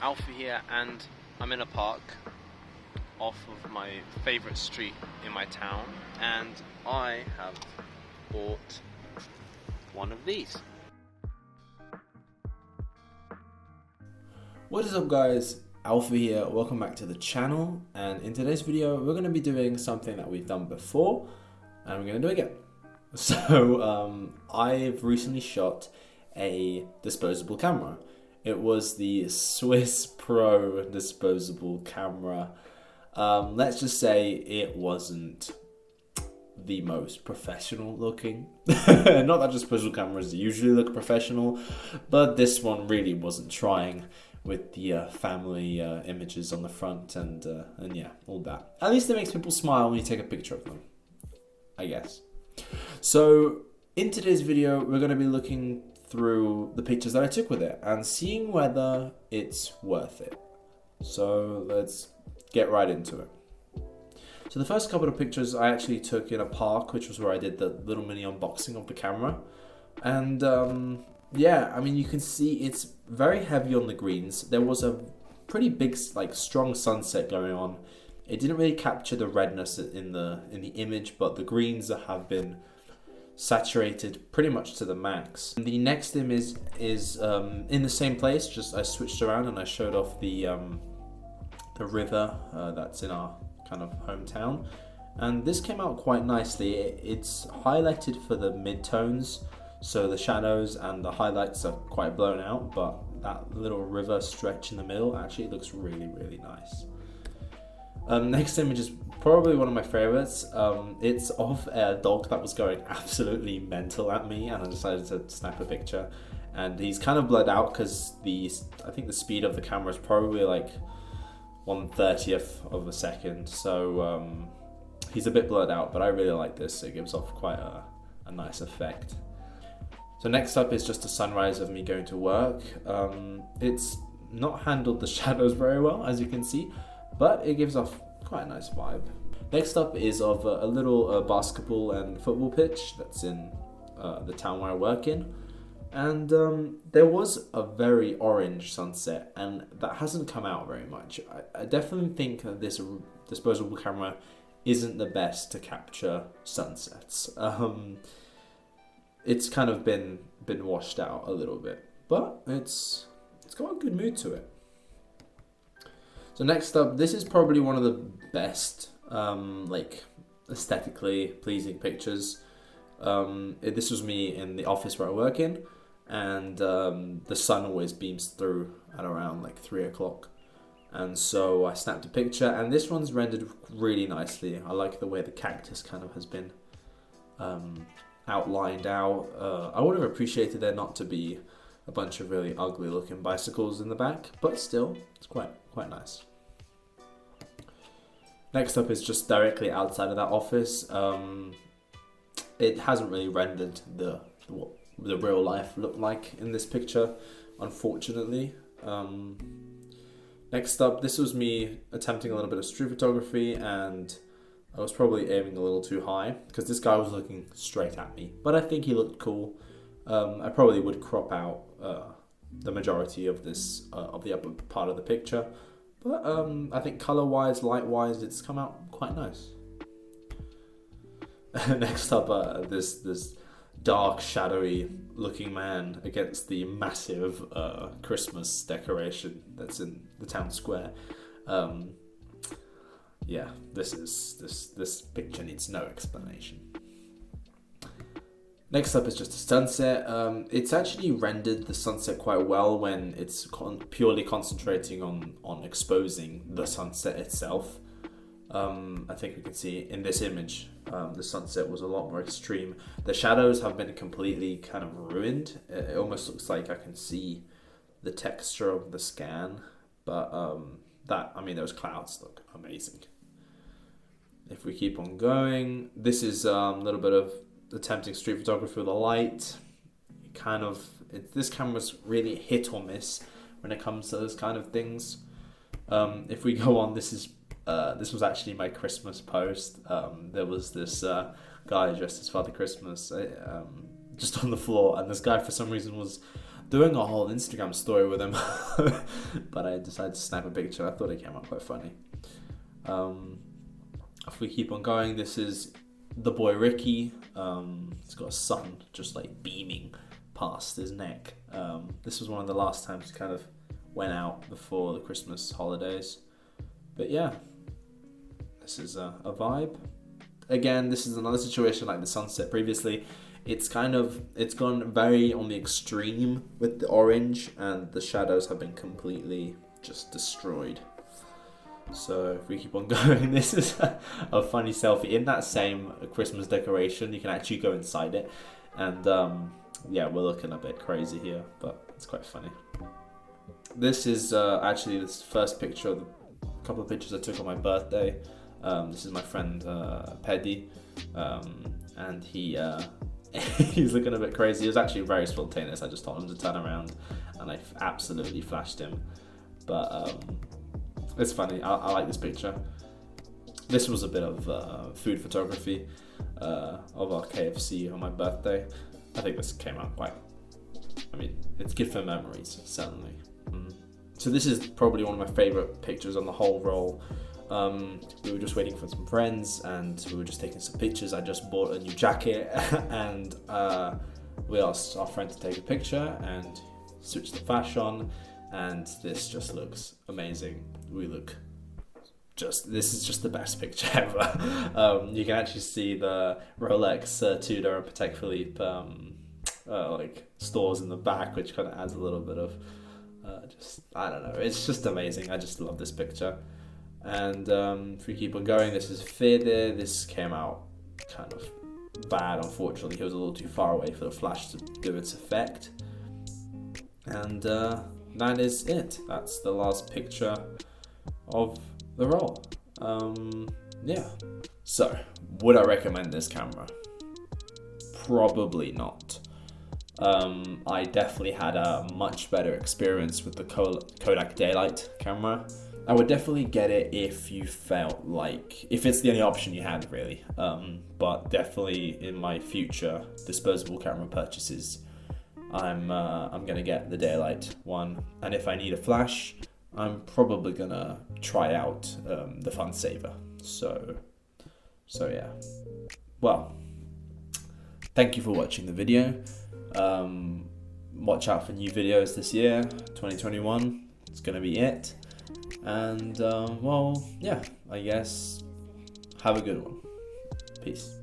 Alfie here, and I'm in a park off of my favourite street in my town, and I have bought one of these. What is up guys, Alfie here, welcome back to the channel, and in today's video we're going to be doing something that we've done before and we're going to do it again. So I've recently shot a disposable camera. It was the SWISS+PRO disposable camera. Let's just say it wasn't the most professional looking. Not that disposable cameras usually look professional, but this one really wasn't trying with the family images on the front and yeah, all that. At least it makes people smile when you take a picture of them, I guess. So in today's video, we're going to be looking through the pictures that I took with it and seeing whether it's worth it. So let's get right into it. So the first couple of pictures I actually took in a park, which was where I did the little mini unboxing of the camera. And yeah, I mean, you can see it's very heavy on the greens. There was a pretty big, like, strong sunset going on. It didn't really capture the redness in the image, but the greens have been saturated pretty much to the max. And the next image is in the same place, just I switched around and I showed off the river that's in our kind of hometown, and this came out quite nicely. It's highlighted for the mid-tones, so the shadows and the highlights are quite blown out, but that little river stretch in the middle actually looks really, really nice. Next image is probably one of my favorites. It's of a dog that was going absolutely mental at me, and I decided to snap a picture. And he's kind of blurred out because I think the speed of the camera is probably like 1/30th of a second, so he's a bit blurred out, but I really like this. It gives off quite a nice effect. So next up is just a sunrise of me going to work. It's not handled the shadows very well, as you can see, but it gives off quite a nice vibe. Next up is of a little basketball and football pitch that's in the town where I work in. And there was a very orange sunset, and that hasn't come out very much. I definitely think that this disposable camera isn't the best to capture sunsets. It's kind of been washed out a little bit, but it's got a good mood to it. So next up, this is probably one of the best, like, aesthetically pleasing pictures. This was me in the office where I work in, and the sun always beams through at around like 3 o'clock. And so I snapped a picture, and this one's rendered really nicely. I like the way the cactus kind of has been outlined out. I would have appreciated there not to be a bunch of really ugly looking bicycles in the back, but still, it's quite nice. Next up is just directly outside of that office. It hasn't really rendered what the real life look like in this picture, unfortunately. Next up, this was me attempting a little bit of street photography, and I was probably aiming a little too high because this guy was looking straight at me, but I think he looked cool. I probably would crop out the majority of this of the upper part of the picture, but I think color-wise, light-wise, it's come out quite nice. Next up, this dark, shadowy looking man against the massive Christmas decoration that's in the town square. Yeah, this picture needs no explanation. Next up is just a sunset. It's actually rendered the sunset quite well when it's purely concentrating on exposing the sunset itself. I think we can see in this image, the sunset was a lot more extreme. The shadows have been completely kind of ruined. It almost looks like I can see the texture of the scan, but those clouds look amazing. If we keep on going, this is a little bit of attempting street photography with a light. This camera's really hit or miss when it comes to those kind of things. If we go on, this was actually my Christmas post. There was this guy dressed as Father Christmas just on the floor, and this guy for some reason was doing a whole Instagram story with him, but I decided to snap a picture. I thought it came out quite funny. If we keep on going, this is the boy Ricky. He's got a sun just like beaming past his neck. This was one of the last times he kind of went out before the Christmas holidays. But yeah, this is a vibe. Again, this is another situation like the sunset previously. It's gone very on the extreme with the orange, and the shadows have been completely just destroyed. So if we keep on going, this is a funny selfie in that same Christmas decoration. You can actually go inside it, and yeah, we're looking a bit crazy here, but it's quite funny. This is actually this first picture of a couple of pictures I took on my birthday. This is my friend Paddy, and he's looking a bit crazy. It was actually very spontaneous. I just told him to turn around, and I absolutely flashed him. But it's funny. I like this picture. This was a bit of food photography of our KFC on my birthday. I think this came out quite. I mean, it's good for memories, certainly. So this is probably one of my favorite pictures on the whole roll. We were just waiting for some friends, and we were just taking some pictures. I just bought a new jacket, and we asked our friend to take a picture and switch the flash on, and this just looks amazing. This is just the best picture ever. You can actually see the Rolex, Tudor, and Patek Philippe like stores in the back, which kind of adds a little bit of I don't know. It's just amazing. I just love this picture. And if we keep on going, this is Fede. This came out kind of bad, unfortunately. He was a little too far away for the flash to do its effect. And that is it. That's the last picture of the roll. Yeah. So, would I recommend this camera? Probably not. I definitely had a much better experience with the Kodak Daylight camera. I would definitely get it if you felt like, if it's the only option you had, really. But definitely in my future disposable camera purchases, I'm gonna get the Daylight one, and if I need a flash, I'm probably gonna try out the Fun Saver. So yeah. Well, thank you for watching the video. Watch out for new videos this year, 2021. It's gonna be it. And well, yeah, I guess have a good one. Peace.